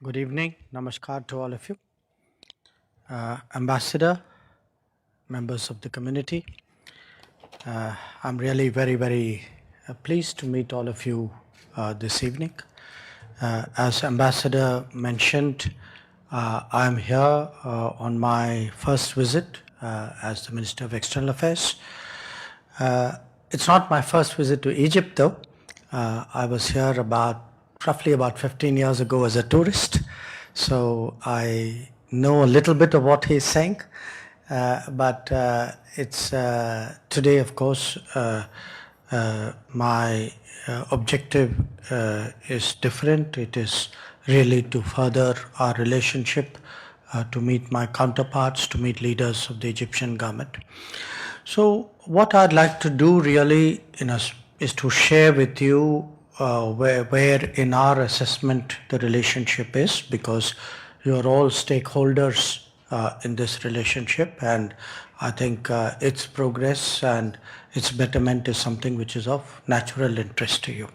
Good evening. Namaskar to all of you. Ambassador, members of the community. I'm really very pleased to meet all of you this evening. As Ambassador mentioned, I'm here on my first visit as the Minister of External Affairs. It's not my first visit to Egypt though. I was here roughly about 15 years ago as a tourist. So I know a little bit of what he's saying. But it's today, of course, my objective is different. It is really to further our relationship, to meet my counterparts, to meet leaders of the Egyptian government. So what I'd like to do really is to share with you where in our assessment the relationship is, because you're all stakeholders in this relationship, and I think its progress and its betterment is something which is of natural interest to you.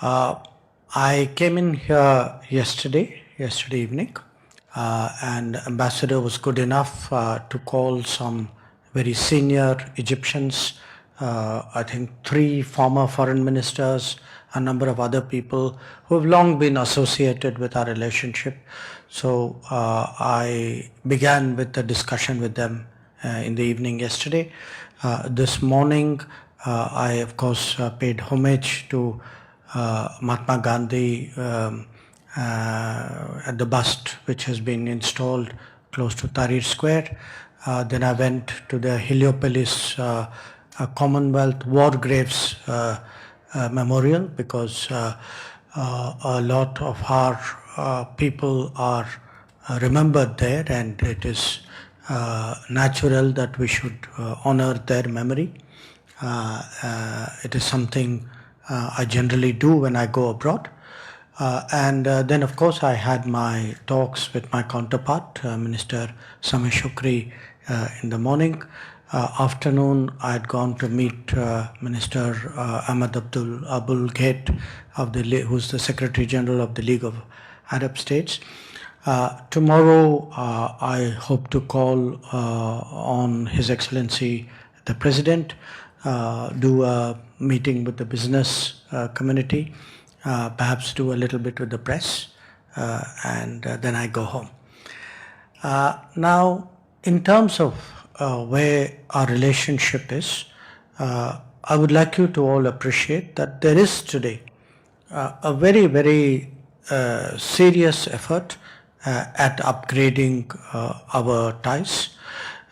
I came in here yesterday evening, and Ambassador was good enough to call some very senior Egyptians, I think 3 former foreign ministers, a number of other people who have long been associated with our relationship. So I began with a discussion with them in the evening yesterday. This morning, I of course paid homage to Mahatma Gandhi at the bust which has been installed close to Tahrir Square. Then I went to the Heliopolis Commonwealth War Graves Memorial, because a lot of our people are remembered there, and it is natural that we should honor their memory. It is something I generally do when I go abroad. And then of course I had my talks with my counterpart, Minister Sameh Shukri, in the morning. Afternoon I had gone to meet Minister Ahmed Abul Gheit, who's the Secretary General of the League of Arab States. Tomorrow I hope to call on His Excellency the President, do a meeting with the business community, perhaps do a little bit with the press, and then I go home. Now, in terms of where our relationship is, I would like you to all appreciate that there is today a very serious effort at upgrading our ties.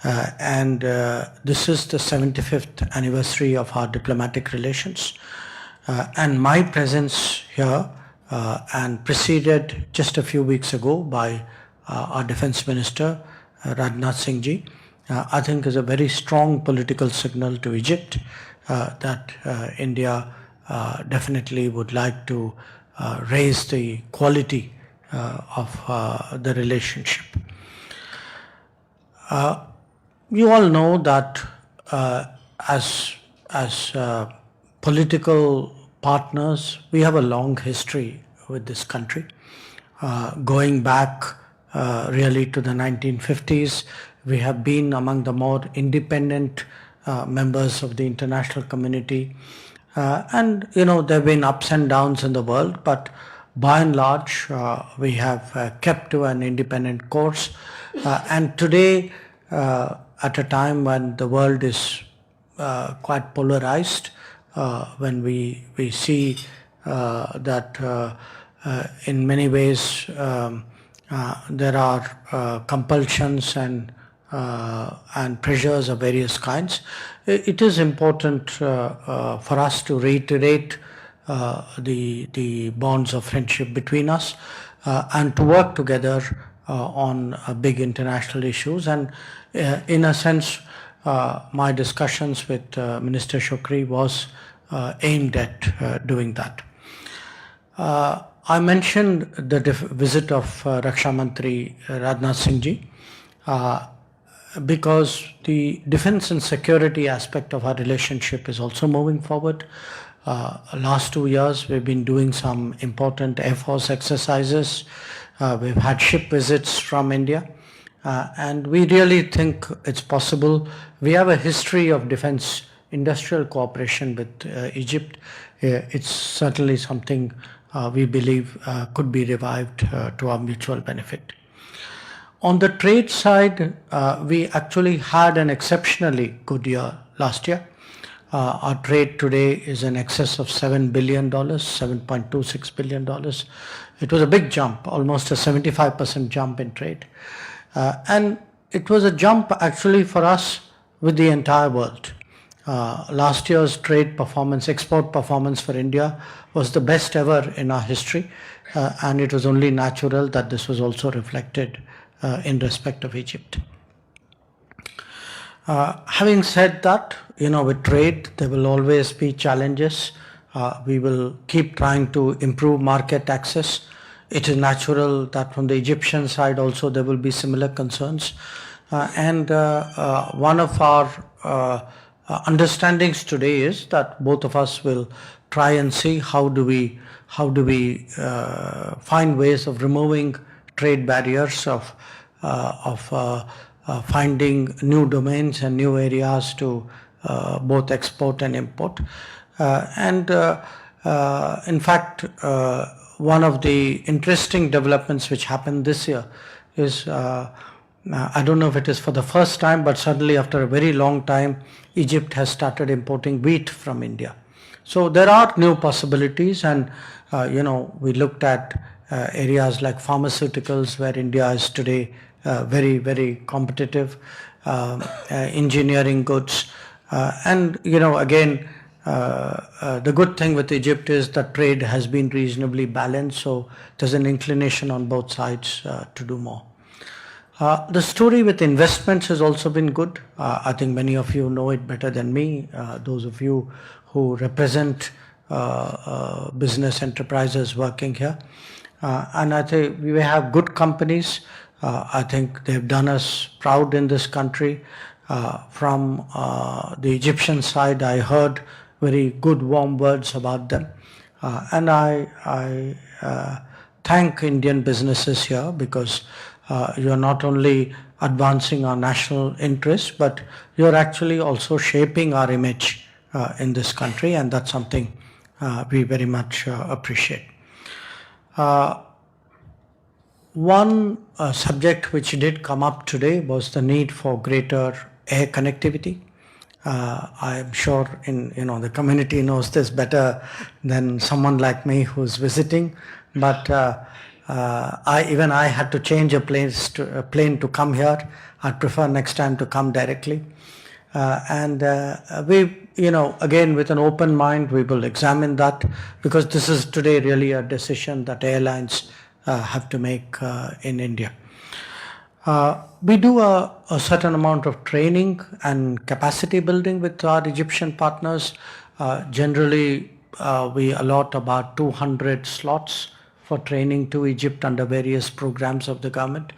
And this is the 75th anniversary of our diplomatic relations. And my presence here, and preceded just a few weeks ago by our Defense Minister, Rajnath Singh ji, I think is a very strong political signal to Egypt that India definitely would like to raise the quality of the relationship. You all know that as political partners, we have a long history with this country, going back really to the 1950s. We have been among the more independent members of the international community, and there have been ups and downs in the world, but by and large we have kept to an independent course. And today, at a time when the world is quite polarized, when we see that in many ways there are compulsions and pressures of various kinds, it is important for us to reiterate the bonds of friendship between us, and to work together on big international issues. And in a sense, my discussions with Minister Shukri was aimed at doing that. I mentioned the visit of Raksha Mantri Rajnath Singh ji because the defense and security aspect of our relationship is also moving forward. last 2 years, we've been doing some important Air Force exercises. We've had ship visits from India. And we really think it's possible. We have a history of defense industrial cooperation with Egypt. It's certainly something we believe could be revived to our mutual benefit. On the trade side, we actually had an exceptionally good year last year. Our trade today is in excess of $7 billion, $7.26 billion. It was a big jump, almost a 75% jump in trade. And it was a jump actually for us with the entire world. Last year's trade performance, export performance for India was the best ever in our history. And it was only natural that this was also reflected in respect of Egypt. Having said that, with trade, there will always be challenges. We will keep trying to improve market access. It is natural that from the Egyptian side also there will be similar concerns. And one of our understandings today is that both of us will try and see how do we find ways of removing trade barriers, of finding new domains and new areas to both export and import. In fact, one of the interesting developments which happened this year is, I don't know if it is for the first time, but suddenly after a very long time, Egypt has started importing wheat from India. So there are new possibilities, and we looked at areas like pharmaceuticals, where India is today very, very competitive, engineering goods, and again, the good thing with Egypt is that trade has been reasonably balanced, so there's an inclination on both sides to do more. The story with investments has also been good. I think many of you know it better than me, those of you who represent business enterprises working here. And I think we have good companies. I think they've done us proud in this country. From the Egyptian side, I heard very good, warm words about them. And I thank Indian businesses here, because you're not only advancing our national interests, but you're actually also shaping our image in this country, and that's something we very much appreciate. One subject which did come up today was the need for greater air connectivity. I'm sure the community knows this better than someone like me who's visiting, but I had to change a plane to come here. I'd prefer next time to come directly. We, again, with an open mind, we will examine that, because this is today really a decision that airlines have to make in India. We do a certain amount of training and capacity building with our Egyptian partners. Generally, we allot about 200 slots for training to Egypt under various programs of the government.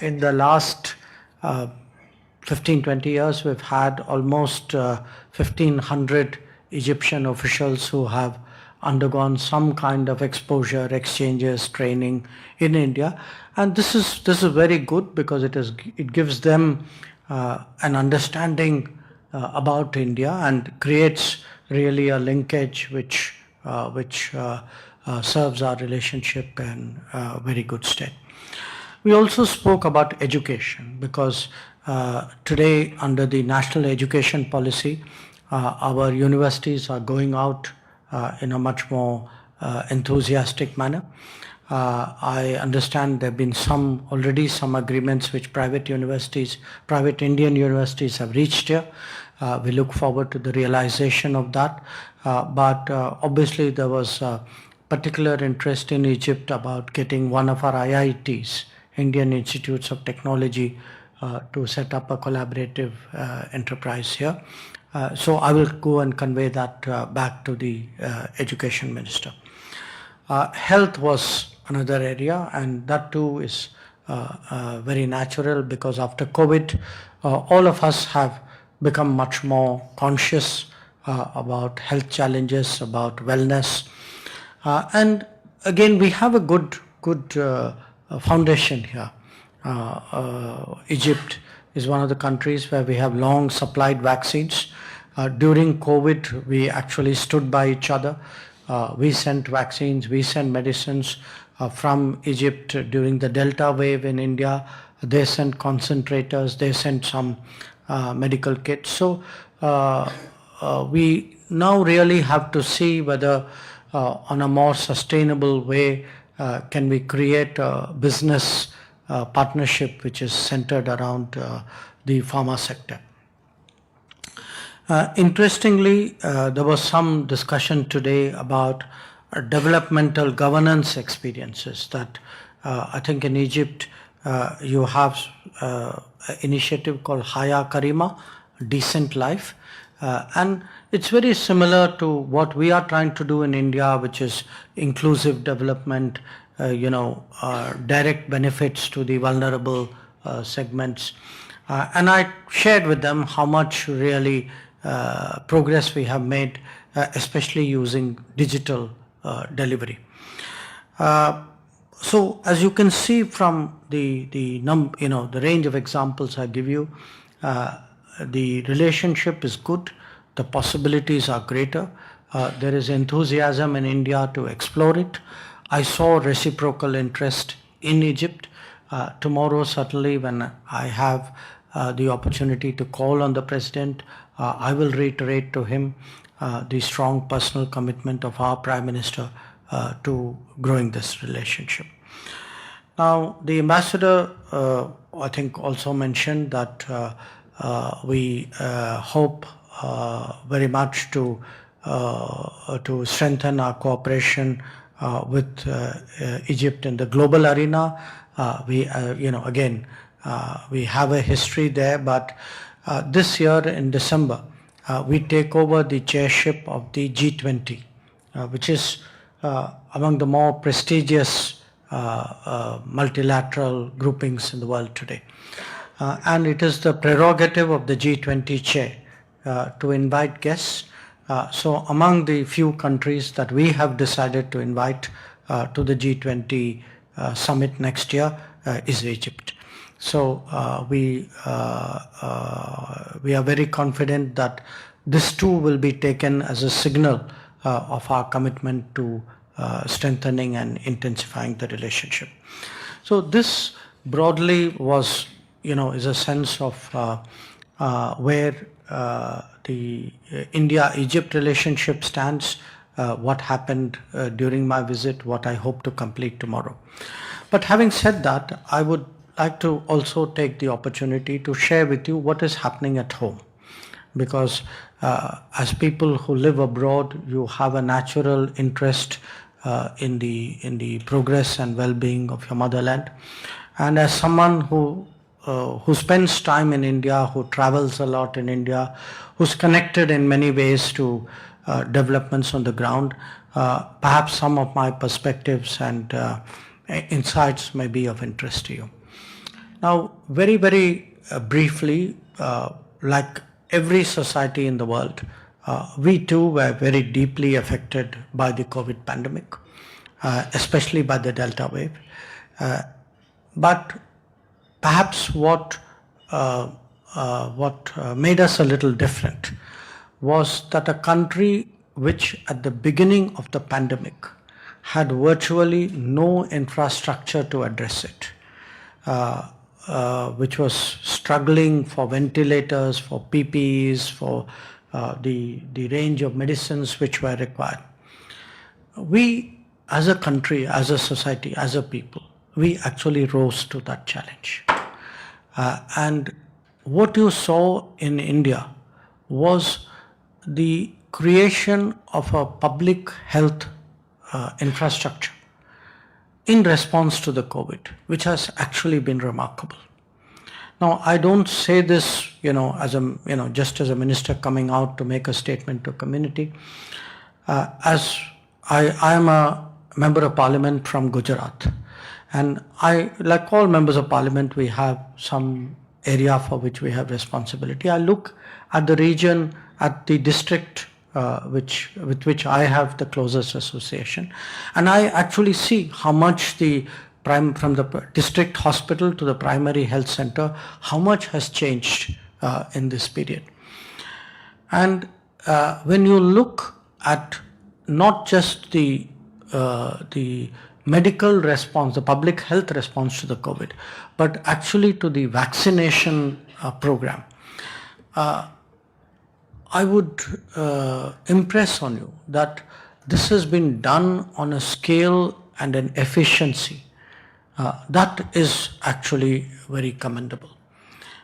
In the last 15-20 years, we've had almost 1,500 Egyptian officials who have undergone some kind of exposure, exchanges, training in India, and this is very good, because it gives them an understanding about India and creates really a linkage which serves our relationship in very good stead. We also spoke about education, because today, under the national education policy, our universities are going out in a much more enthusiastic manner. I understand there have been already some agreements which private Indian universities have reached here. We look forward to the realization of that. But obviously there was particular interest in Egypt about getting one of our IITs, Indian Institutes of Technology, to set up a collaborative enterprise here. So I will go and convey that back to the Education Minister. Health was another area, and that too is very natural, because after COVID, all of us have become much more conscious about health challenges, about wellness. And again, we have a good foundation here. Egypt is one of the countries where we have long supplied vaccines. During COVID, we actually stood by each other. We sent vaccines, we sent medicines from Egypt during the Delta wave in India. They sent concentrators, they sent some medical kits. So we now really have to see whether on a more sustainable way can we create a business partnership which is centered around the pharma sector. Interestingly, there was some discussion today about developmental governance experiences that I think in Egypt you have an initiative called Haya Karima, Decent Life. And it's very similar to what we are trying to do in India, which is inclusive development, direct benefits to the vulnerable segments. And I shared with them how much really progress we have made, especially using digital delivery. So as you can see from the range of examples I give you, the relationship is good, the possibilities are greater. There is enthusiasm in India to explore it. I saw reciprocal interest in Egypt. Tomorrow, certainly, when I have the opportunity to call on the President, I will reiterate to him the strong personal commitment of our Prime Minister to growing this relationship. Now, the Ambassador, I think, also mentioned that we hope very much to strengthen our cooperation with Egypt in the global arena. We have a history there, but this year in December, we take over the chairship of the G20, which is among the more prestigious multilateral groupings in the world today. And it is the prerogative of the G20 chair to invite guests. So among the few countries that we have decided to invite to the G20 summit next year is Egypt. So we are very confident that this too will be taken as a signal of our commitment to strengthening and intensifying the relationship. So this broadly was, is a sense of where the India-Egypt relationship stands, what happened during my visit, what I hope to complete tomorrow. But having said that, I would like to also take the opportunity to share with you what is happening at home. Because as people who live abroad, you have a natural interest in the progress and well-being of your motherland. And as someone who spends time in India, who travels a lot in India, who's connected in many ways to developments on the ground, perhaps some of my perspectives and insights may be of interest to you. Now, very, very briefly, like every society in the world, we too were very deeply affected by the COVID pandemic, especially by the Delta wave. But perhaps what made us a little different was that a country which at the beginning of the pandemic had virtually no infrastructure to address it, which was struggling for ventilators, for PPEs, for the range of medicines which were required. We, as a country, as a society, as a people, we actually rose to that challenge. And what you saw in India was the creation of a public health infrastructure in response to the COVID, which has actually been remarkable. Now, I don't say this, just as a minister coming out to make a statement to community. As I am a member of parliament from Gujarat, and like all members of parliament, we have some area for which we have responsibility. I look at the region, at the district with which I have the closest association, and I actually see how much from the district hospital to the primary health center, how much has changed in this period. And when you look at not just the medical response, the public health response to the COVID, but actually to the vaccination program, I would impress on you that this has been done on a scale and an efficiency that is actually very commendable,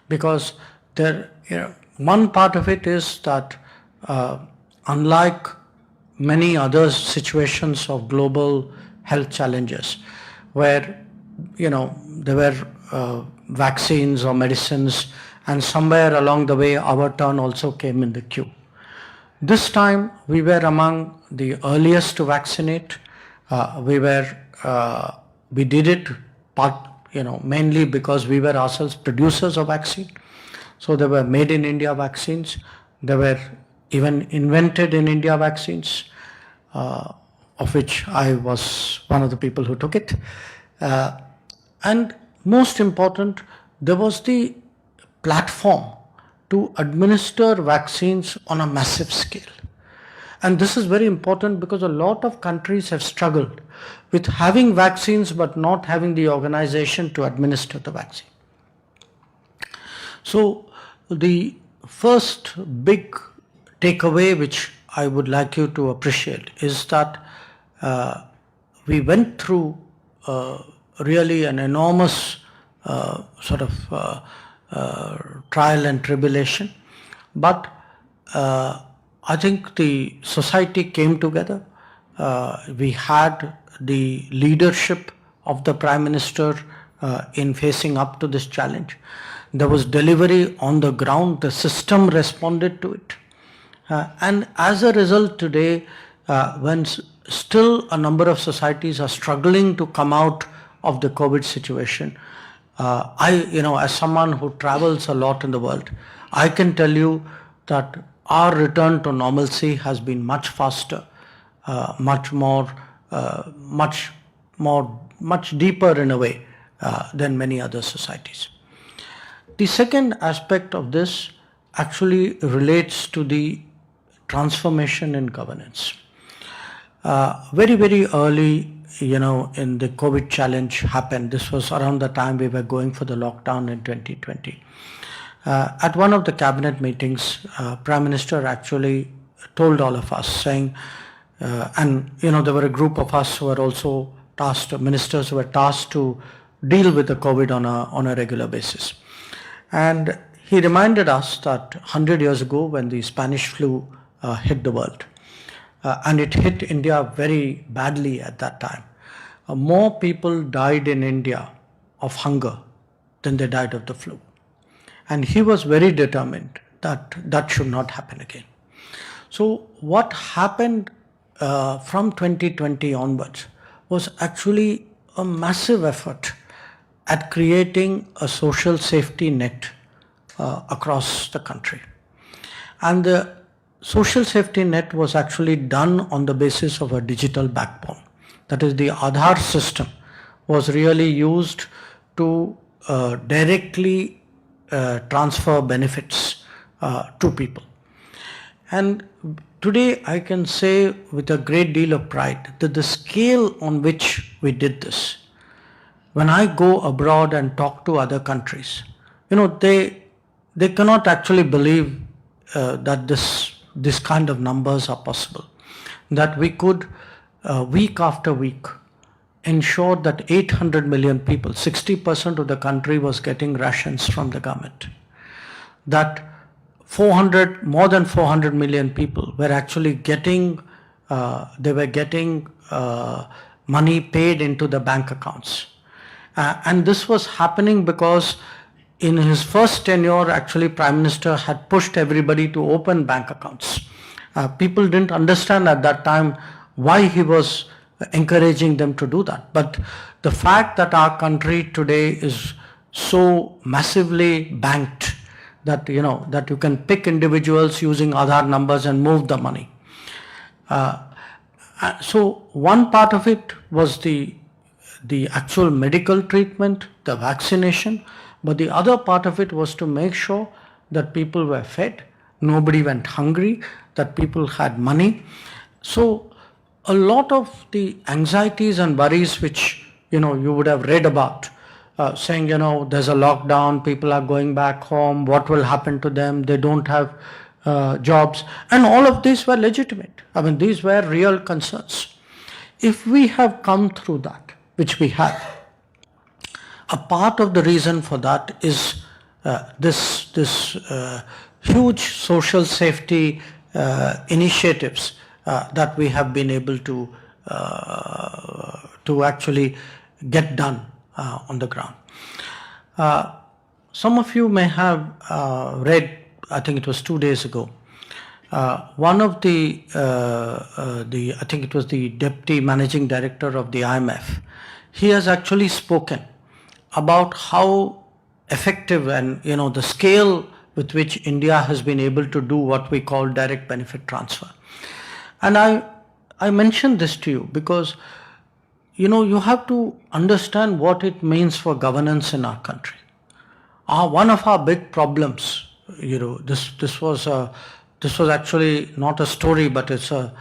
because one part of it is that unlike many other situations of global health challenges where there were vaccines or medicines, and somewhere along the way our turn also came in the queue. This time we were among the earliest to vaccinate. We did it mainly because we were ourselves producers of vaccine. So there were made in India vaccines. There were even invented in India vaccines, of which I was one of the people who took it. And most important, there was the platform to administer vaccines on a massive scale. And this is very important because a lot of countries have struggled with having vaccines but not having the organization to administer the vaccine. So the first big takeaway which I would like you to appreciate is that we went through really an enormous trial and tribulation, but I think the society came together. We had the leadership of the Prime Minister in facing up to this challenge. There was delivery on the ground. The system responded to it. And as a result today, when still a number of societies are struggling to come out of the COVID situation, as someone who travels a lot in the world, I can tell you that our return to normalcy has been much faster, much deeper in a way than many other societies. The second aspect of this actually relates to the transformation in governance. Very, very early, in the COVID challenge happened. This was around the time we were going for the lockdown in 2020. At one of the cabinet meetings, Prime Minister actually told all of us, saying, and there were a group of us who were also tasked, ministers who were tasked to deal with the COVID on a regular basis. And he reminded us that 100 years ago when the Spanish flu hit the world, and it hit India very badly at that time, more people died in India of hunger than they died of the flu. And he was very determined that that should not happen again. So what happened from 2020 onwards was actually a massive effort at creating a social safety net across the country. And the social safety net was actually done on the basis of a digital backbone. That is, the Aadhaar system was really used to directly transfer benefits to people. And today I can say with a great deal of pride that the scale on which we did this, when I go abroad and talk to other countries, they cannot actually believe that this kind of numbers are possible, that we could week after week ensure that 800 million people, 60% of the country was getting rations from the government, that more than 400 million people were actually getting money paid into the bank accounts. And this was happening because in his first tenure, actually, Prime Minister had pushed everybody to open bank accounts. People didn't understand at that time why he was encouraging them to do that. But the fact that our country today is so massively banked that, that you can pick individuals using Aadhaar numbers and move the money. So one part of it was the actual medical treatment, the vaccination, but the other part of it was to make sure that people were fed, nobody went hungry, that people had money. So a lot of the anxieties and worries which you would have read about, saying there's a lockdown, people are going back home, what will happen to them, they don't have jobs, and all of these were legitimate. I mean, these were real concerns. If we have come through that, which we have, a part of the reason for that is this huge social safety initiatives that we have been able to actually get done on the ground. Some of you may have read, I think it was 2 days ago, one of the I think it was the Deputy Managing Director of the IMF. He has actually spoken about how effective and the scale with which India has been able to do what we call direct benefit transfer. And I mention this to you because you have to understand what it means for governance in our country. One of our big problems, this was actually not a story, but it's a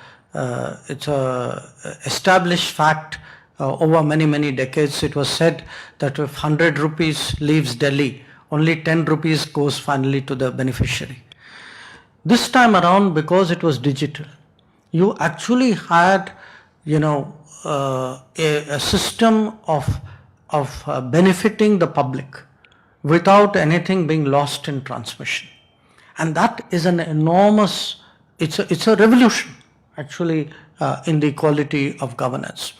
established fact. Over many decades, it was said that if 100 rupees leaves Delhi, only 10 rupees goes finally to the beneficiary. This time around, because it was digital, you actually had a system of benefiting the public without anything being lost in transmission. And that is an enormous, it's a revolution actually in the quality of governance.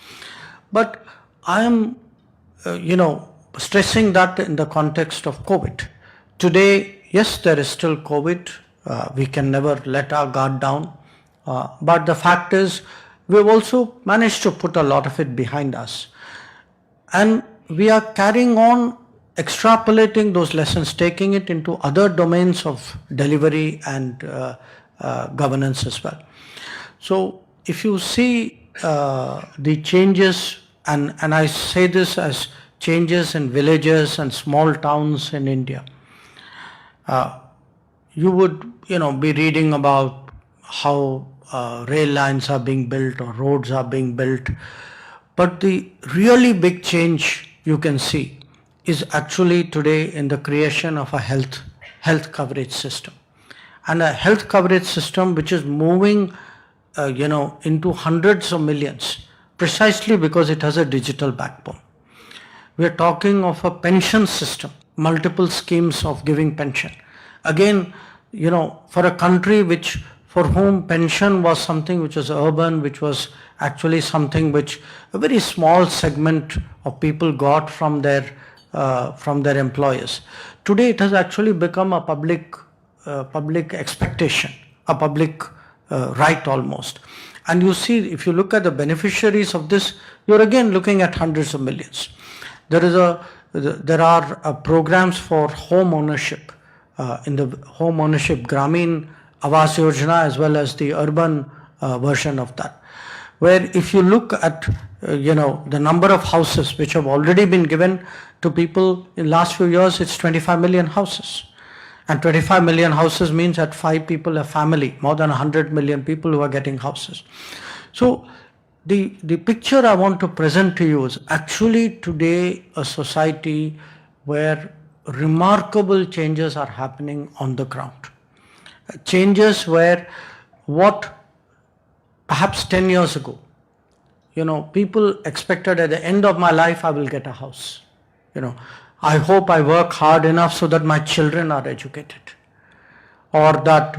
But I am, stressing that in the context of COVID. Today, yes, there is still COVID. We can never let our guard down. But the fact is, we've also managed to put a lot of it behind us. And we are carrying on, extrapolating those lessons, taking it into other domains of delivery and governance as well. So if you see the changes, and I say this as changes in villages and small towns in India, you would be reading about how rail lines are being built or roads are being built. But the really big change you can see is actually today in the creation of a health coverage system, and a health coverage system which is moving into hundreds of millions, precisely because it has a digital backbone. We are talking of a pension system, multiple schemes of giving pension. Again, for a country for whom pension was something which was urban, which was actually something which a very small segment of people got from their employers. Today it has actually become a public expectation, a public right almost. And you see, if you look at the beneficiaries of this, you're again looking at hundreds of millions. There are programs for home ownership in the home ownership Gramin Awas Yojana, as well as the urban version of that, where if you look at the number of houses which have already been given to people in the last few years, it's 25 million houses. And 25 million houses means that 5 people a family, more than 100 million people who are getting houses. So the picture I want to present to you is actually today a society where remarkable changes are happening on the ground. Changes where what perhaps 10 years ago, people expected at the end of my life I will get a house. I hope I work hard enough so that my children are educated. Or that,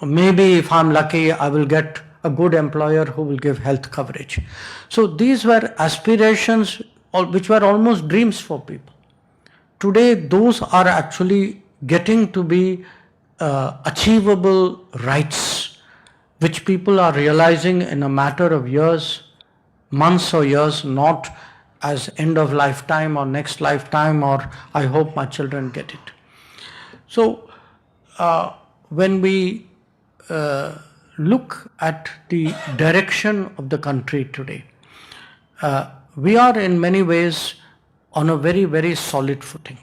maybe if I'm lucky, I will get a good employer who will give health coverage. So these were aspirations which were almost dreams for people. Today, those are actually getting to be achievable rights, which people are realizing in a matter of years, months or years, not as end of lifetime or next lifetime, or I hope my children get it. So when we look at the direction of the country today, we are in many ways on a very, very solid footing.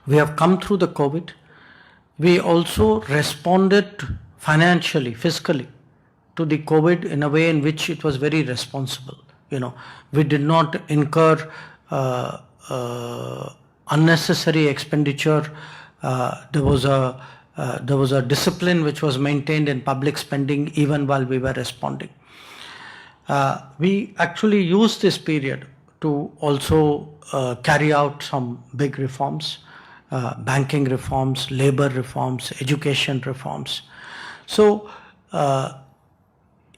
We have come through the COVID. We also responded financially, fiscally to the COVID in a way in which it was very responsible. We did not incur unnecessary expenditure. There was a discipline which was maintained in public spending even while we were responding. We actually used this period to also carry out some big reforms, banking reforms, labor reforms, education reforms. So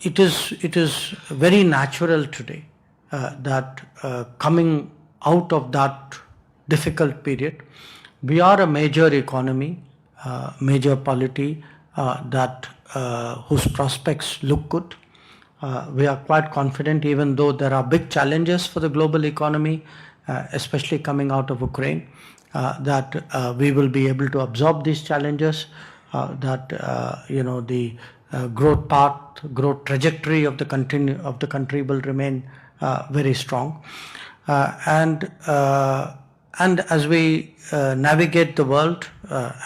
it is very natural today that coming out of that difficult period, we are a major economy, major polity whose prospects look good. We are quite confident, even though there are big challenges for the global economy, especially coming out of Ukraine, that we will be able to absorb these challenges, that the growth path, growth trajectory of the country will remain very strong. And as we navigate the world,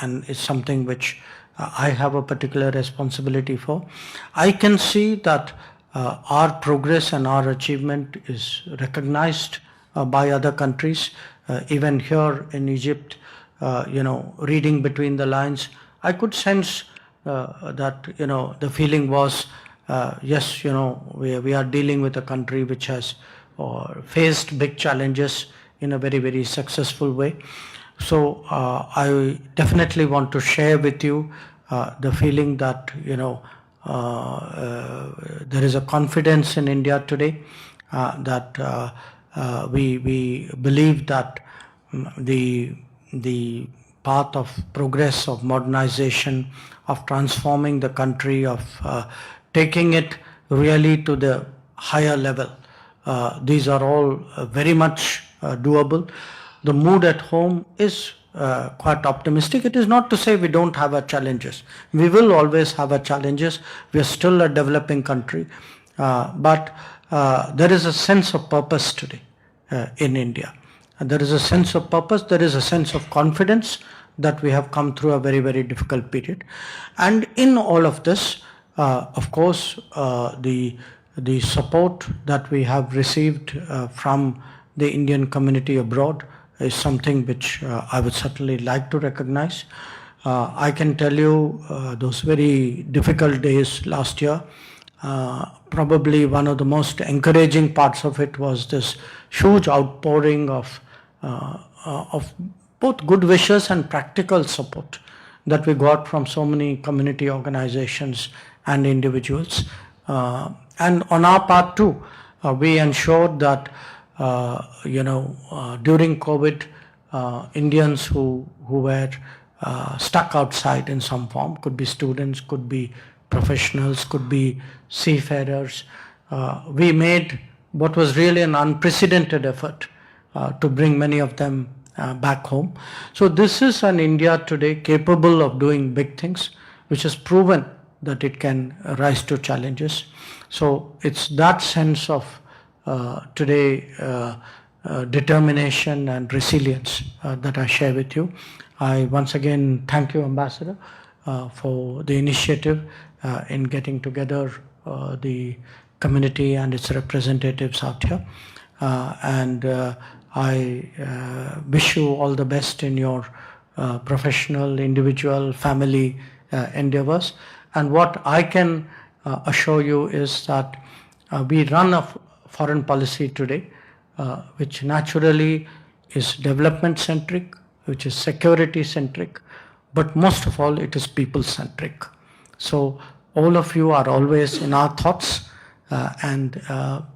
and it's something which I have a particular responsibility for, I can see that our progress and our achievement is recognized by other countries. Even here in Egypt, reading between the lines, I could sense that the feeling was, yes, we are dealing with a country which has faced big challenges in a very, very successful way. So I definitely want to share with you the feeling that there is a confidence in India today, that we believe that the path of progress, of modernization, of transforming the country, of taking it really to the higher level, these are all very much doable. The mood at home is quite optimistic. It is not to say we don't have our challenges. We will always have our challenges. We are still a developing country, but there is a sense of purpose today in India. And there is a sense of purpose. There is a sense of confidence that we have come through a very, very difficult period. And in all of this, of course, the support that we have received from the Indian community abroad is something which I would certainly like to recognize. I can tell you those very difficult days last year, probably one of the most encouraging parts of it was this huge outpouring of both good wishes and practical support that we got from so many community organizations and individuals. And on our part too, we ensured that during COVID, Indians who were stuck outside in some form, could be students, could be professionals, could be seafarers, we made what was really an unprecedented effort to bring many of them back home. So this is an India today capable of doing big things, which has proven that it can rise to challenges. So it's that sense of today determination and resilience that I share with you. I once again thank you, Ambassador, for the initiative in getting together the community and its representatives out here. And I wish you all the best in your professional, individual, family endeavors. And what I can assure you is that we run a foreign policy today which naturally is development centric, which is security centric, but most of all it is people centric. So all of you are always in our thoughts, and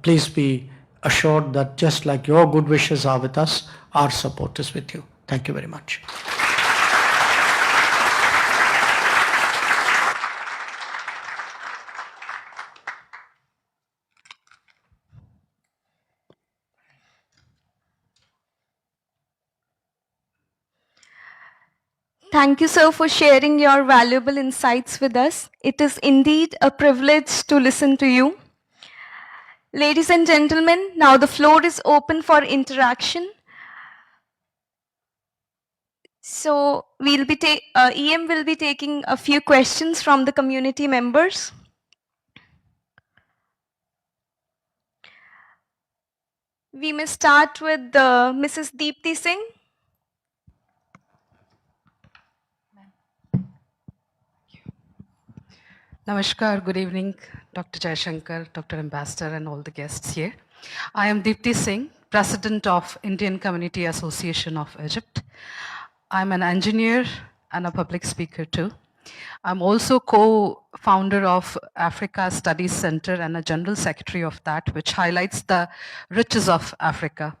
please be assured that just like your good wishes are with us, our support is with you. Thank you very much. Thank you, sir, for sharing your valuable insights with us. It is indeed a privilege to listen to you. Ladies and gentlemen, now the floor is open for interaction. So EM will be taking a few questions from the community members. We may start with Mrs. Deepti Singh. Namaskar, good evening, Dr. Jaishankar, Dr. Ambassador, and all the guests here. I am Deepti Singh, President of Indian Community Association of Egypt. I'm an engineer and a public speaker too. I'm also co-founder of Africa Studies Center and a general secretary of that, which highlights the riches of Africa.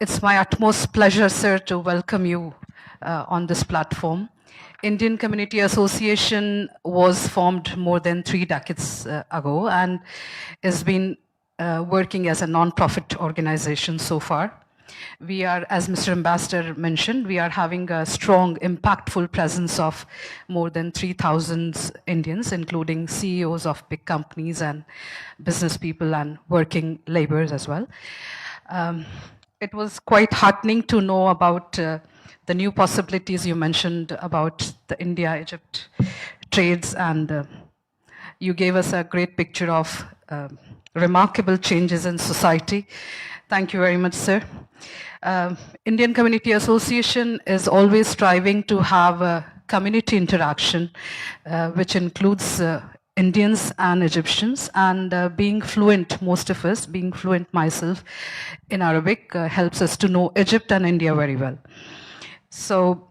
It's my utmost pleasure, sir, to welcome you on this platform. Indian Community Association was formed more than 3 decades ago and has been working as a non-profit organization so far. We are, as Mr. Ambassador mentioned, we are having a strong, impactful presence of more than 3,000 Indians, including CEOs of big companies and business people and working laborers as well. It was quite heartening to know about the new possibilities you mentioned about the India-Egypt trades, and you gave us a great picture of remarkable changes in society. Thank you very much, sir. Indian Community Association is always striving to have a community interaction, which includes Indians and Egyptians, and being fluent, most of us, being fluent myself in Arabic, helps us to know Egypt and India very well. So,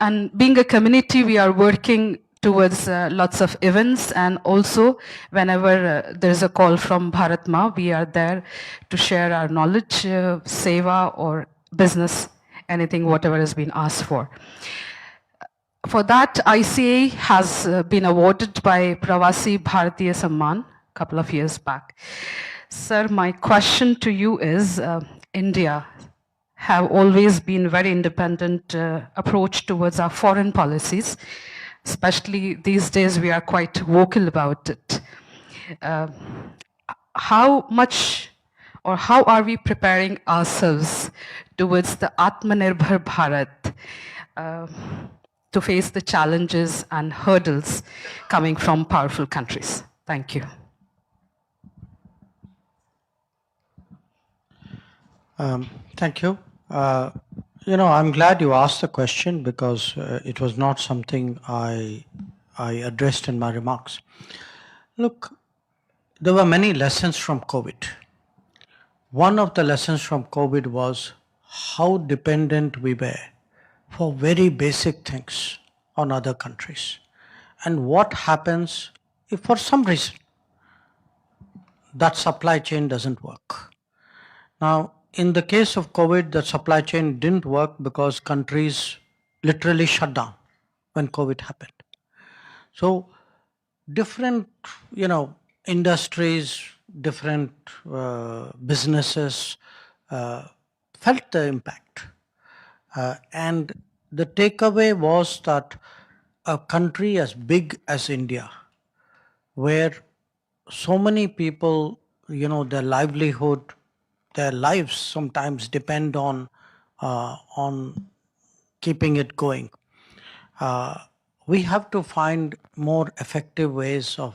and being a community, we are working towards lots of events, and also whenever there's a call from Bharat Ma, we are there to share our knowledge, seva or business, anything, whatever has been asked for. For that, ICA has been awarded by Pravasi Bharatiya Samman a couple of years back. Sir, my question to you is, India have always been very independent approach towards our foreign policies. Especially these days, we are quite vocal about it. How much or how are we preparing ourselves towards the Atmanirbhar Bharat to face the challenges and hurdles coming from powerful countries? Thank you. Thank you. I'm glad you asked the question because it was not something I addressed in my remarks. Look, there were many lessons from COVID. One of the lessons from COVID was how dependent we were for very basic things on other countries. And what happens if for some reason that supply chain doesn't work. Now, in the case of COVID, the supply chain didn't work because countries literally shut down when COVID happened. So different, industries, different businesses felt the impact. And the takeaway was that a country as big as India, where so many people, their livelihood, their lives sometimes depend on keeping it going. We have to find more effective ways of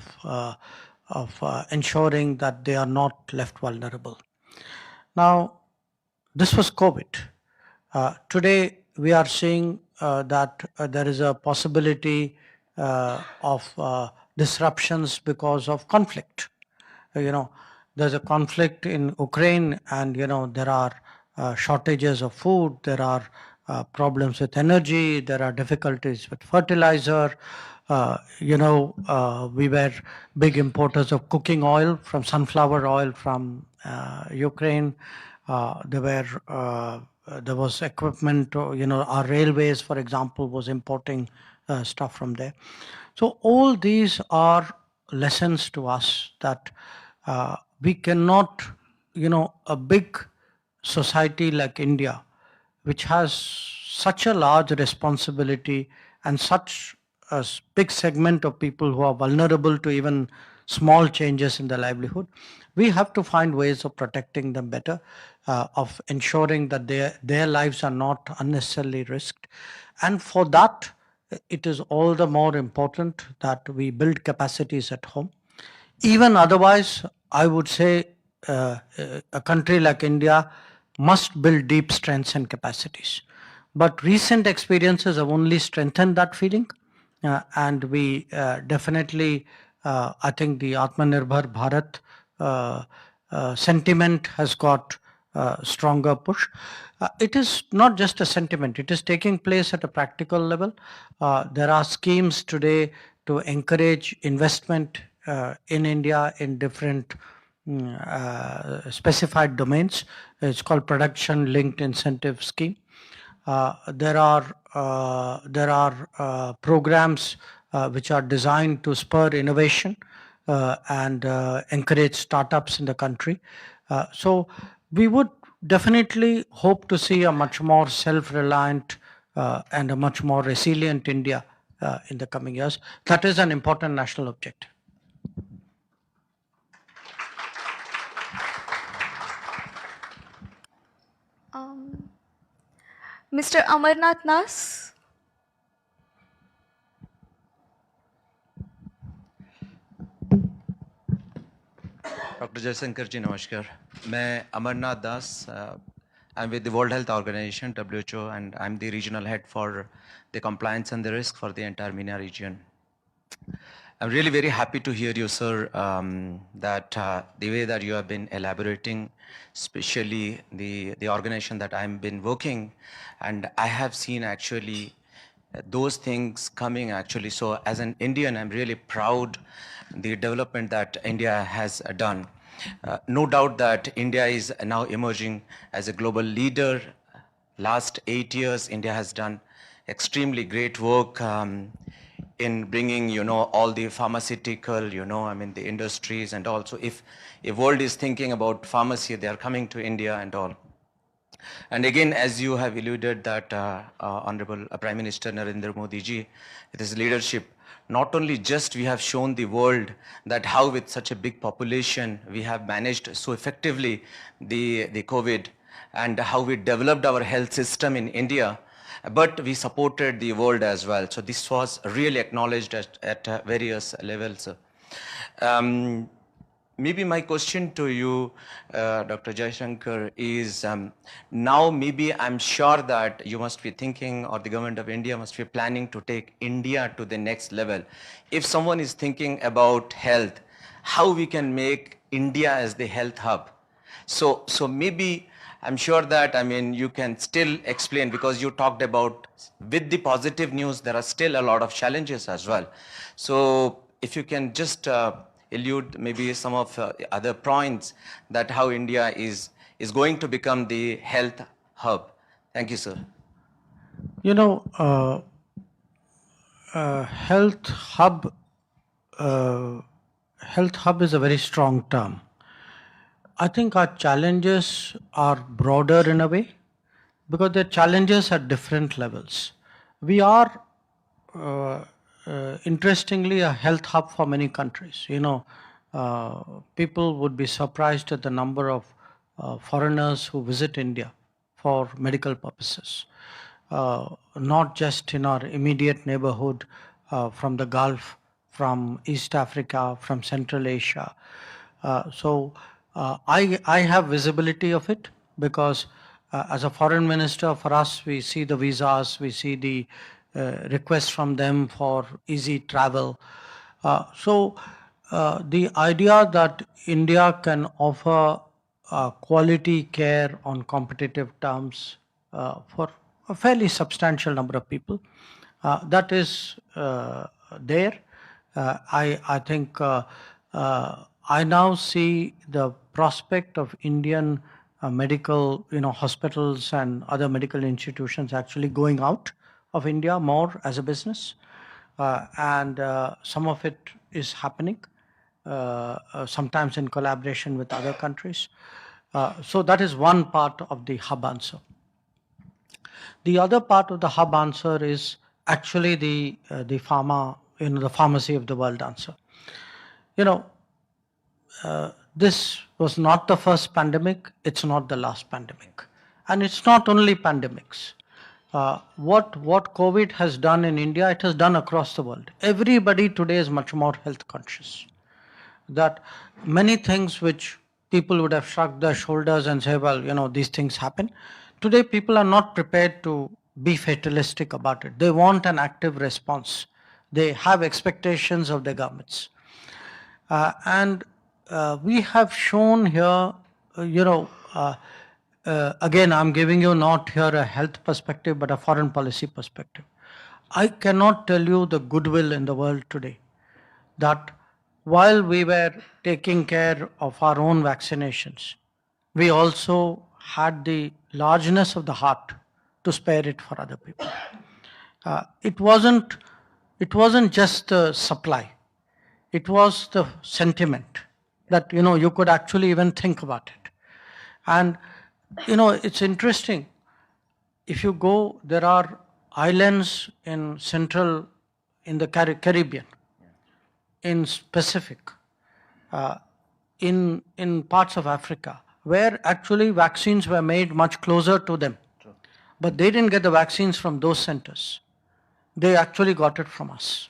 ensuring that they are not left vulnerable. Now, this was COVID. Today, we are seeing that there is a possibility of disruptions because of conflict. There's a conflict in Ukraine, and there are shortages of food, there are problems with energy, there are difficulties with fertilizer. We were big importers of cooking oil, from sunflower oil from Ukraine. There was equipment, our railways, for example, was importing stuff from there. So all these are lessons to us that we cannot, a big society like India, which has such a large responsibility and such a big segment of people who are vulnerable to even small changes in their livelihood, we have to find ways of protecting them better, of ensuring that their lives are not unnecessarily risked. And for that, it is all the more important that we build capacities at home. Even otherwise, I would say a country like India must build deep strengths and capacities. But recent experiences have only strengthened that feeling. And we definitely, I think the Atmanirbhar Bharat sentiment has got stronger push. It is not just a sentiment, it is taking place at a practical level. There are schemes today to encourage investment in India in different specified domains. It's called Production Linked Incentive Scheme. There are programs which are designed to spur innovation and encourage startups in the country. So we would definitely hope to see a much more self-reliant and a much more resilient India in the coming years. That is an important national objective. Mr. Amarnath Nas. Dr. Jaishankar ji, namaskar. मैं अमरनाथ दास, I'm with the World Health Organization, WHO, and I'm the regional head for the compliance and the risk for the entire MENA region. I'm really very happy to hear you, sir, that the way that you have been elaborating, especially the organization that I've been working, and I have seen actually those things coming actually. So as an Indian, I'm really proud the development that India has done. No doubt that India is now emerging as a global leader. Last 8 years, India has done extremely great work in bringing, all the pharmaceutical, the industries, and also if world is thinking about pharmacy, they are coming to India and all. And again, as you have alluded that Honorable Prime Minister Narendra Modi ji, with his leadership, not only just we have shown the world that how with such a big population we have managed so effectively the COVID, and how we developed our health system in India, but we supported the world as well. So this was really acknowledged at various levels. Maybe my question to you, Dr. Jaishankar, is now maybe I'm sure that you must be thinking, or the government of India must be planning to take India to the next level. If someone is thinking about health, how we can make India as the health hub. So maybe I'm sure that, you can still explain, because you talked about with the positive news, there are still a lot of challenges as well. So if you can just allude maybe some of other points that how India is going to become the health hub. Thank you, sir. Health hub. Health hub is a very strong term. I think our challenges are broader in a way, because the challenges at different levels. We are, interestingly, a health hub for many countries. People would be surprised at the number of foreigners who visit India for medical purposes. Not just in our immediate neighborhood, from the Gulf, from East Africa, from Central Asia. I have visibility of it, because as a foreign minister, for us, we see the visas, we see the requests from them for easy travel. The idea that India can offer quality care on competitive terms for a fairly substantial number of people, that is there. I think I now see the prospect of Indian medical, hospitals and other medical institutions actually going out of India more as a business, and some of it is happening, sometimes in collaboration with other countries. So that is one part of the hub answer. The other part of the hub answer is actually the pharma, the pharmacy of the world answer. This was not the first pandemic, it's not the last pandemic. And it's not only pandemics. What COVID has done in India, it has done across the world. Everybody today is much more health conscious. That many things which people would have shrugged their shoulders and say, well, these things happen. Today, people are not prepared to be fatalistic about it. They want an active response. They have expectations of their governments. And we have shown here, again, I'm giving you not here a health perspective, but a foreign policy perspective. I cannot tell you the goodwill in the world today that while we were taking care of our own vaccinations, we also had the largeness of the heart to spare it for other people. It wasn't just the supply. It was the sentiment that, you could actually even think about it. And, it's interesting. If you go, there are islands in the Caribbean, in Pacific, in parts of Africa, where actually vaccines were made much closer to them. True. But they didn't get the vaccines from those centers. They actually got it from us.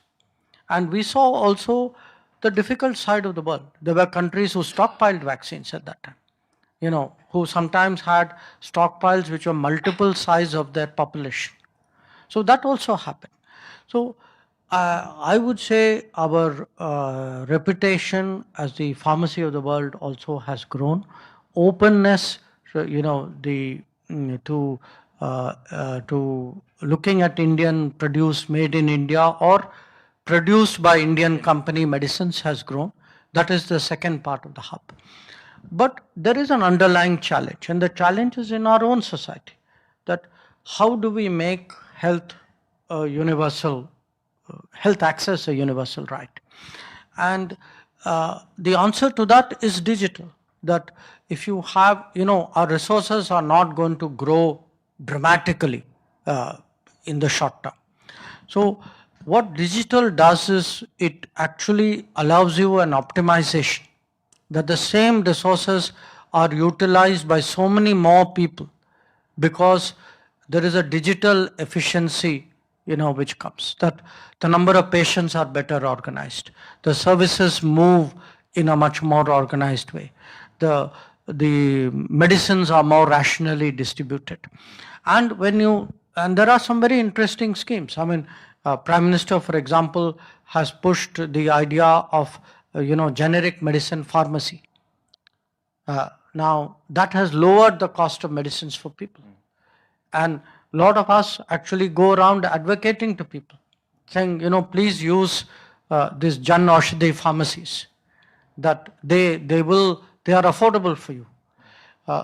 And we saw also the difficult side of the world. There were countries who stockpiled vaccines at that time, who sometimes had stockpiles which were multiple size of their population. So that also happened. So I would say our reputation as the pharmacy of the world also has grown. Openness, to looking at Indian produce, made in India or produced by Indian company medicines has grown. That is the second part of the hub. But there is an underlying challenge, and the challenge is in our own society, that how do we make health access a universal right? And the answer to that is digital. That if you have, our resources are not going to grow dramatically in the short term. So what digital does is it actually allows you an optimization, that the same resources are utilized by so many more people because there is a digital efficiency, which comes, that the number of patients are better organized. The services move in a much more organized way. The medicines are more rationally distributed. And there are some very interesting schemes. I mean, Prime Minister, for example, has pushed the idea of generic medicine pharmacy. Now, that has lowered the cost of medicines for people. And a lot of us actually go around advocating to people, saying, please use these Jan Aushadhi pharmacies, that they are affordable for you.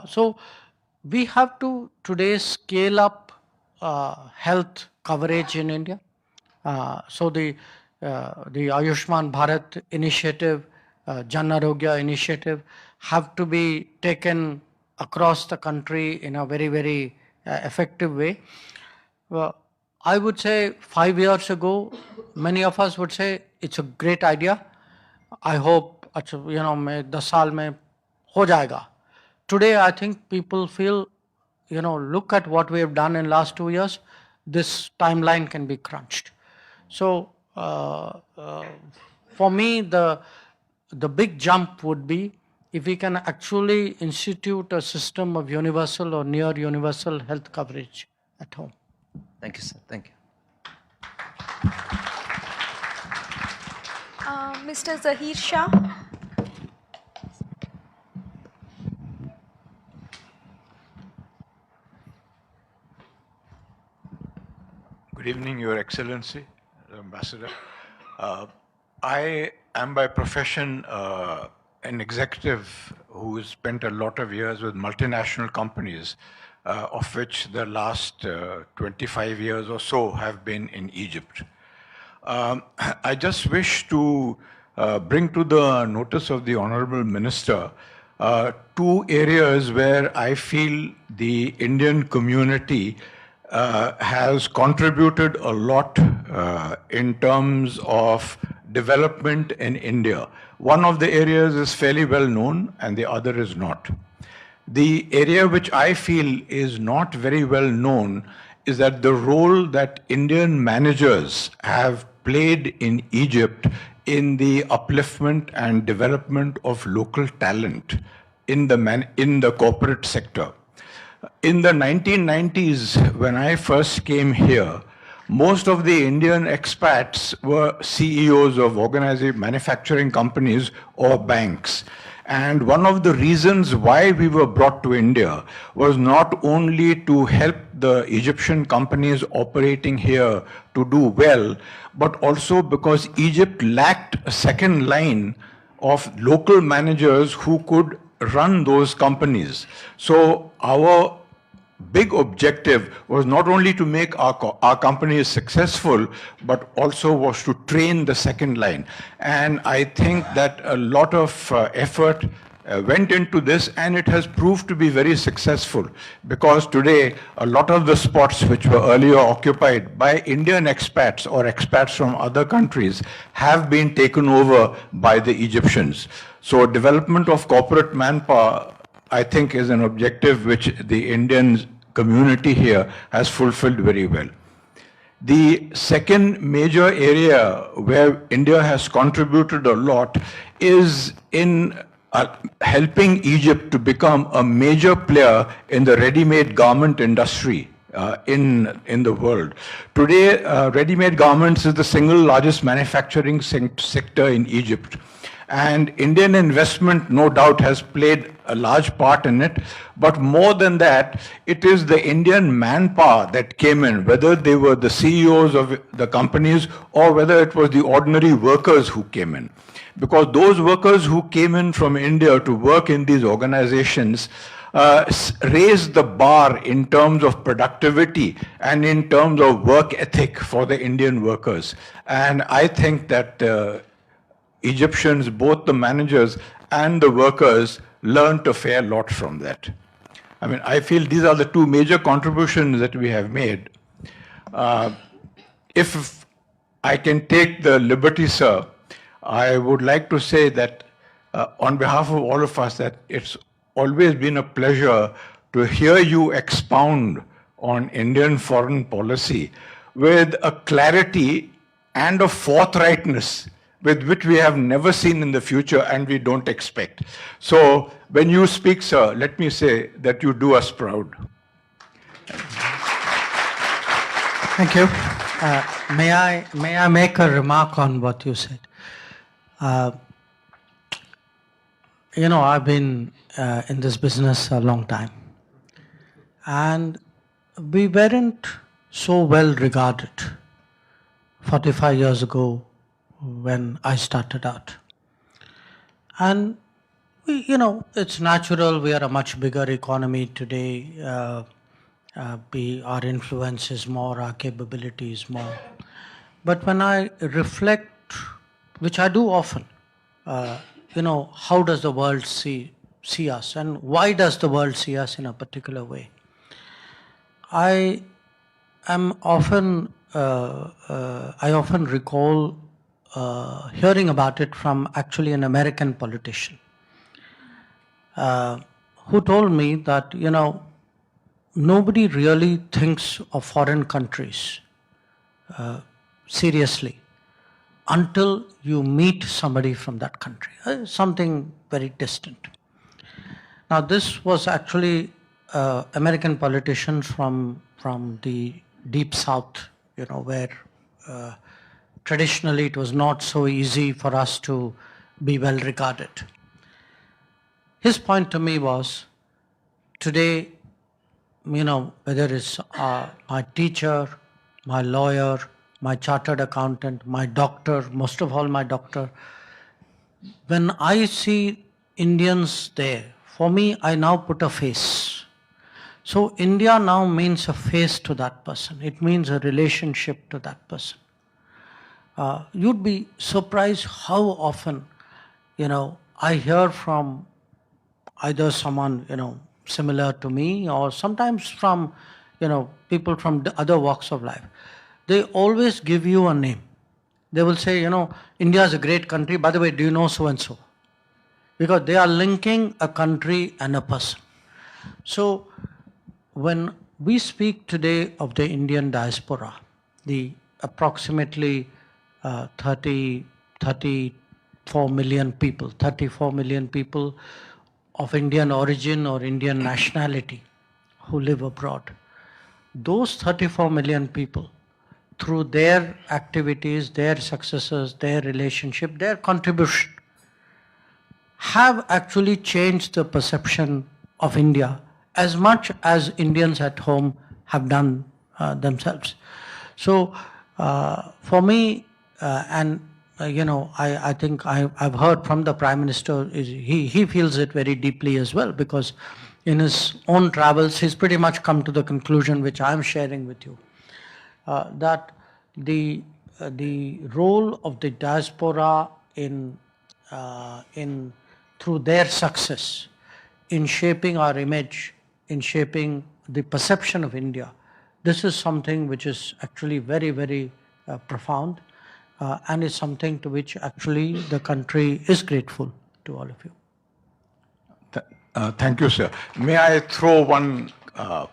So we have to today scale up health coverage in India. So the Ayushman Bharat initiative, Jan Arogya initiative have to be taken across the country in a very, very effective way. I would say 5 years ago, many of us would say it's a great idea. I hope, मैं 10 साल में हो जाएगा. Today, I think people feel, look at what we have done in last 2 years. This timeline can be crunched. So for me, the big jump would be if we can actually institute a system of universal or near universal health coverage at home. Thank you, sir. Thank you. Mr. Zahir Shah. Good evening, Your Excellency, Ambassador. I am by profession an executive who has spent a lot of years with multinational companies, of which the last 25 years or so have been in Egypt. I just wish to bring to the notice of the Honorable Minister 2 areas where I feel the Indian community has contributed a lot in terms of development in India. One of the areas is fairly well known and the other is not. The area which I feel is not very well known is that the role that Indian managers have played in Egypt in the upliftment and development of local talent in the corporate sector. In the 1990s, when I first came here, most of the Indian expats were CEOs of organized manufacturing companies or banks. And one of the reasons why we were brought to India was not only to help the Egyptian companies operating here to do well, but also because Egypt lacked a second line of local managers who could run those companies. So our big objective was not only to make our companies successful, but also was to train the second line. And I think that a lot of effort went into this, and it has proved to be very successful, because today a lot of the spots which were earlier occupied by Indian expats or expats from other countries have been taken over by the Egyptians. So development of corporate manpower, I think, is an objective which the Indian community here has fulfilled very well. The second major area where India has contributed a lot is in helping Egypt to become a major player in the ready-made garment industry in the world. Today, ready-made garments is the single largest manufacturing sector in Egypt. And Indian investment, no doubt, has played a large part in it. But more than that, it is the Indian manpower that came in, whether they were the CEOs of the companies or whether it was the ordinary workers who came in. Because those workers who came in from India to work in these organizations raised the bar in terms of productivity and in terms of work ethic for the Indian workers. And I think that Egyptians, both the managers and the workers, learned a fair lot from that. I mean, I feel these are the two major contributions that we have made. If I can take the liberty, sir, I would like to say that on behalf of all of us, that it's always been a pleasure to hear you expound on Indian foreign policy with a clarity and a forthrightness with which we have never seen in the future and we don't expect. So when you speak, sir, let me say that you do us proud. Thank you. May I make a remark on what you said? You know, I've been in this business a long time, and we weren't so well regarded 45 years ago when I started out. And you know, it's natural, we are a much bigger economy today. Our influence is more, our capability is more. But when I reflect, which I do often, you know, how does the world see us, and why does the world see us in a particular way? I often recall hearing about it from actually an American politician who told me that, you know, nobody really thinks of foreign countries seriously until you meet somebody from that country, something very distant. Now, this was actually American politicians from the deep south, you know, where traditionally it was not so easy for us to be well regarded. His point to me was, today, you know, whether it's my teacher, my lawyer, my chartered accountant, my doctor, most of all my doctor, when I see Indians there, for me, I now put a face. So India now means a face to that person. It means a relationship to that person. You'd be surprised how often, you know, I hear from either someone, you know, similar to me, or sometimes from, people from the other walks of life, they always give you a name. They will say, India is a great country. By the way, do you know so and so? Because they are linking a country and a person. So when we speak today of the Indian diaspora, the approximately 34 million people of Indian origin or Indian nationality who live abroad, those 34 million people, through their activities, their successes, their relationship, their contribution, have actually changed the perception of India as much as Indians at home have done themselves. So for me, I think I've heard from the Prime Minister, he feels it very deeply as well, because in his own travels, he's pretty much come to the conclusion, which I'm sharing with you, that the role of the diaspora through their success in shaping our image, in shaping the perception of India, this is something which is actually very, very profound, and is something to which actually the country is grateful to all of you. Thank you, sir. May I throw one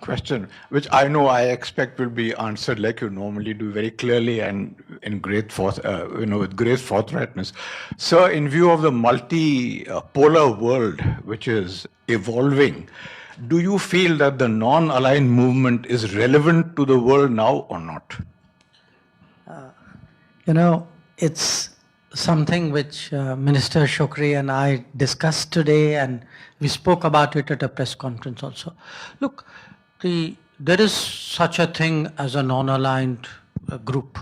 question, which I know I expect will be answered like you normally do, very clearly and in with great forthrightness. Sir, in view of the multi-polar world which is evolving, do you feel that the non-aligned movement is relevant to the world now or not? It's something which Minister Shokri and I discussed today, and we spoke about it at a press conference also. Look, there is such a thing as a non-aligned group,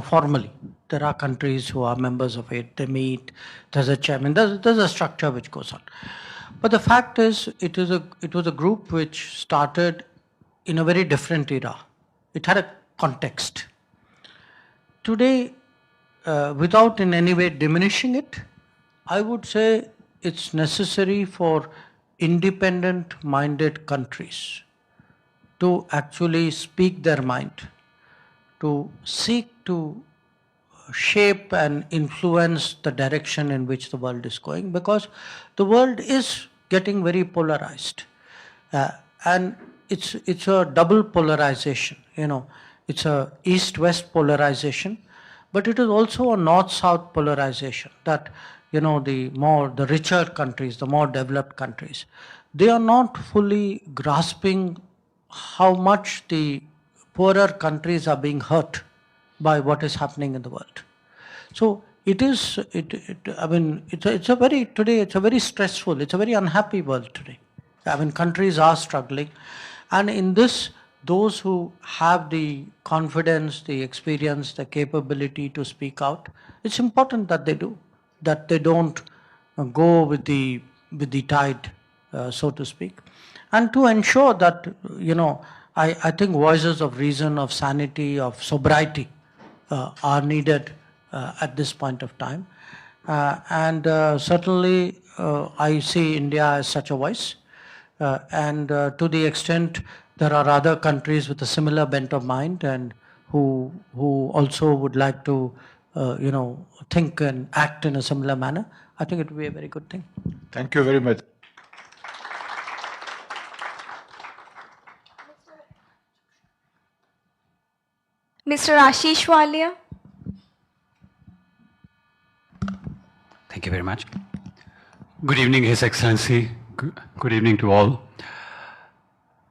formally. There are countries who are members of it, they meet, there's a chairman, there's a structure which goes on. But the fact is, it was a group which started in a very different era. It had a context. Today, without in any way diminishing it, I would say it's necessary for independent-minded countries to actually speak their mind, to seek to shape and influence the direction in which the world is going, because the world is getting very polarized, and it's a double polarization. It's a east-west polarization, but it is also a north-south polarization. That the richer countries, the more developed countries, they are not fully grasping how much the poorer countries are being hurt by what is happening in the world. So it's a very stressful, it's a very unhappy world today. Countries are struggling, and in this, those who have the confidence, the experience, the capability to speak out, it's important that they do, that they don't go with the tide, so to speak. And to ensure that, I think voices of reason, of sanity, of sobriety are needed at this point of time. And certainly I see India as such a voice. And to the extent there are other countries with a similar bent of mind and who also would like to think and act in a similar manner, I think it would be a very good thing. Thank you very much. Mr. Ashish Walia. Thank you very much. Good evening, His Excellency. Good evening to all.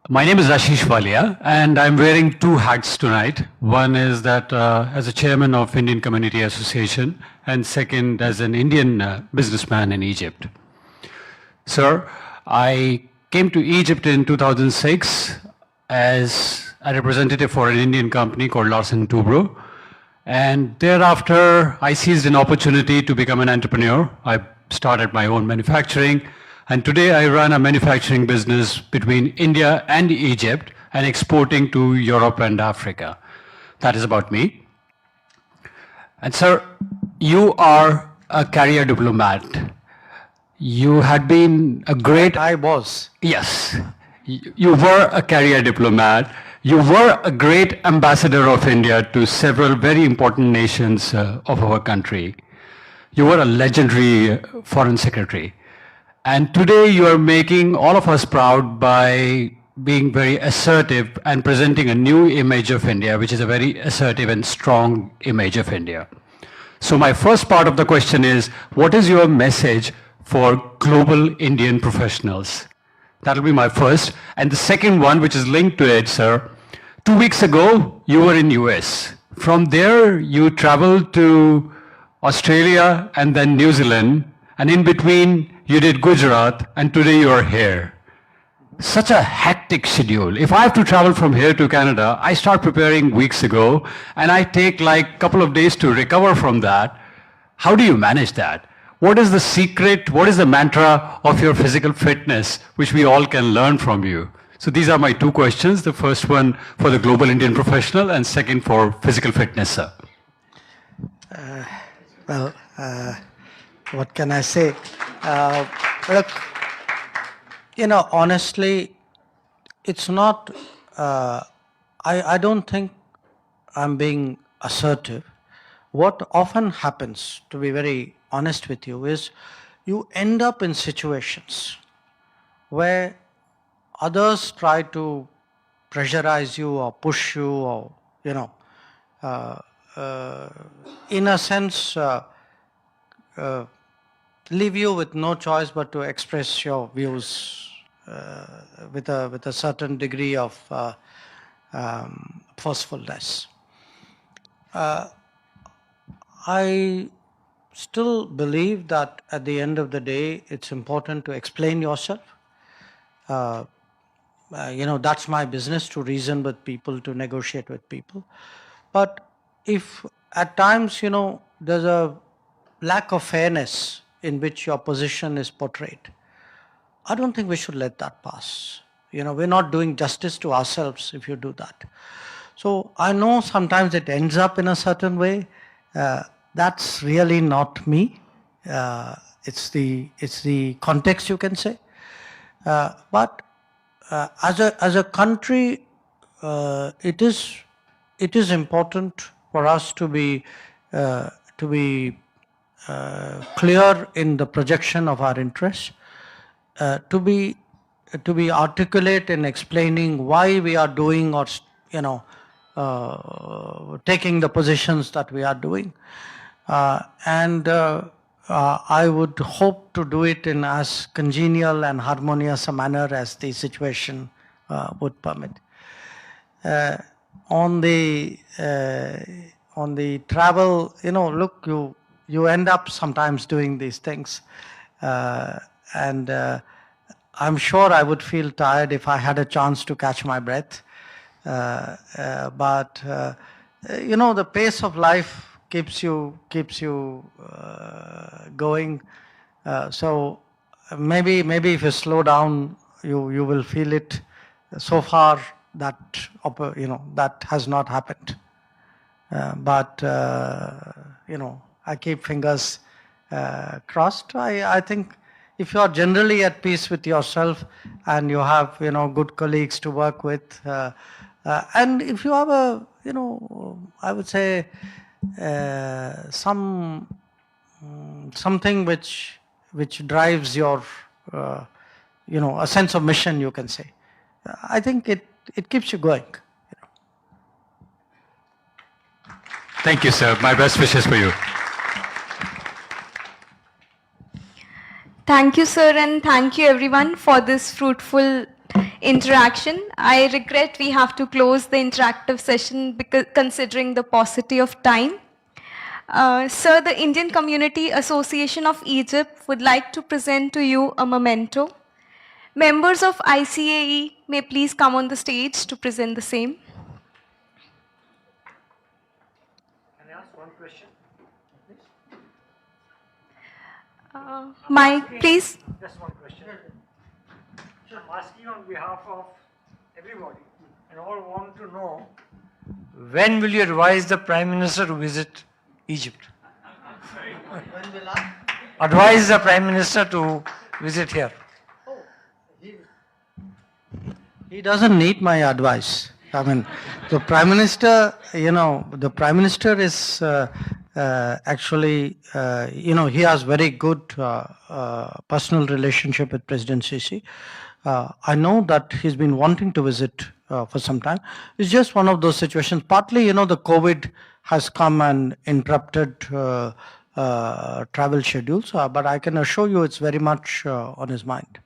My name is Ashish Walia, and I'm wearing two hats tonight. One is that as a chairman of Indian Community Association, and second as an Indian businessman in Egypt. Sir, I came to Egypt in 2006 as a representative for an Indian company called Larsen Toubro. And thereafter, I seized an opportunity to become an entrepreneur. I started my own manufacturing. And today I run a manufacturing business between India and Egypt and exporting to Europe and Africa. That is about me. And sir, you are a career diplomat. You had been a great... I was. Yes. You were a career diplomat. You were a great ambassador of India to several very important nations of our country. You were a legendary foreign secretary. And today you are making all of us proud by being very assertive and presenting a new image of India, which is a very assertive and strong image of India. So my first part of the question is, what is your message for global Indian professionals? That'll be my first. And the second one, which is linked to it, sir, 2 weeks ago, you were in US. From there, you traveled to Australia and then New Zealand, and in between, you did Gujarat, and today you are here. Such a hectic schedule. If I have to travel from here to Canada, I start preparing weeks ago, and I take like a couple of days to recover from that. How do you manage that? What is the secret, what is the mantra of your physical fitness, which we all can learn from you? So these are my two questions. The first one for the global Indian professional, and second for physical fitness, sir. Well, what can I say? Look, honestly, it's not, I don't think I'm being assertive. What often happens, to be very honest with you, is you end up in situations where others try to pressurize you or push you or, in a sense, leave you with no choice but to express your views with a certain degree of forcefulness. I still believe that at the end of the day, it's important to explain yourself. That's my business, to reason with people, to negotiate with people. But if at times, there's a lack of fairness in which your position is portrayed, I don't think we should let that pass. We're not doing justice to ourselves if you do that. So I know sometimes it ends up in a certain way. That's really not me. It's the context, you can say. But as a country, it is important for us to be clear in the projection of our interests, to be articulate in explaining why we are doing or taking the positions that we are doing, and I would hope to do it in as congenial and harmonious a manner as the situation would permit. On the travel, look, you end up sometimes doing these things, and I'm sure I would feel tired if I had a chance to catch my breath. But the pace of life keeps you going. So maybe if you slow down, you will feel it. So far, that that has not happened. But I keep fingers crossed. I think if you are generally at peace with yourself and you have good colleagues to work with, and if you have I would say something which drives your a sense of mission, you can say, I think it keeps you going. Thank you, sir. My best wishes for you. Thank you, sir, and thank you everyone for this fruitful interaction. I regret we have to close the interactive session because considering the paucity of time. Sir, the Indian Community Association of Egypt would like to present to you a memento. Members of ICAE may please come on the stage to present the same. Can I ask one question, please? Mike, please. Just one question. So I'm asking on behalf of everybody, and all want to know, when will you advise the Prime Minister to visit Egypt? When will I? Advise the Prime Minister to visit here. He doesn't need my advice. I mean, the Prime Minister, the Prime Minister is actually, he has very good personal relationship with President Sisi. I know that he's been wanting to visit for some time. It's just one of those situations. Partly, the COVID has come and interrupted travel schedules, but I can assure you it's very much on his mind.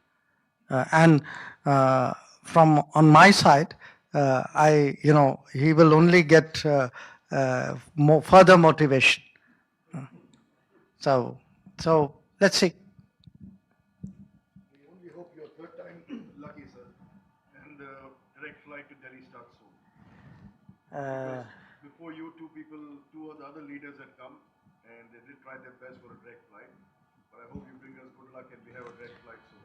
And from on my side, he will only get more further motivation. So let's see. We only hope your third time lucky, sir. And direct flight to Delhi starts soon. Before you, two of the other leaders had come, and they did try their best for a direct flight. But I hope you bring us good luck and we have a direct flight soon.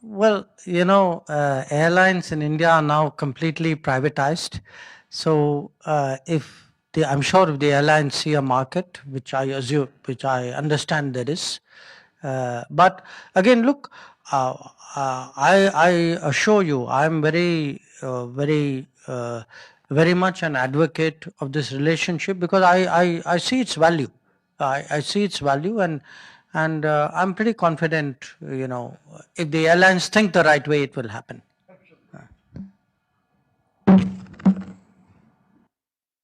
Well, airlines in India are now completely privatized. So I'm sure if the airlines see a market, which I understand there is, but again, look, I assure you, I'm very much an advocate of this relationship because I see its value. I see its value, and I'm pretty confident. If the airlines think the right way, it will happen.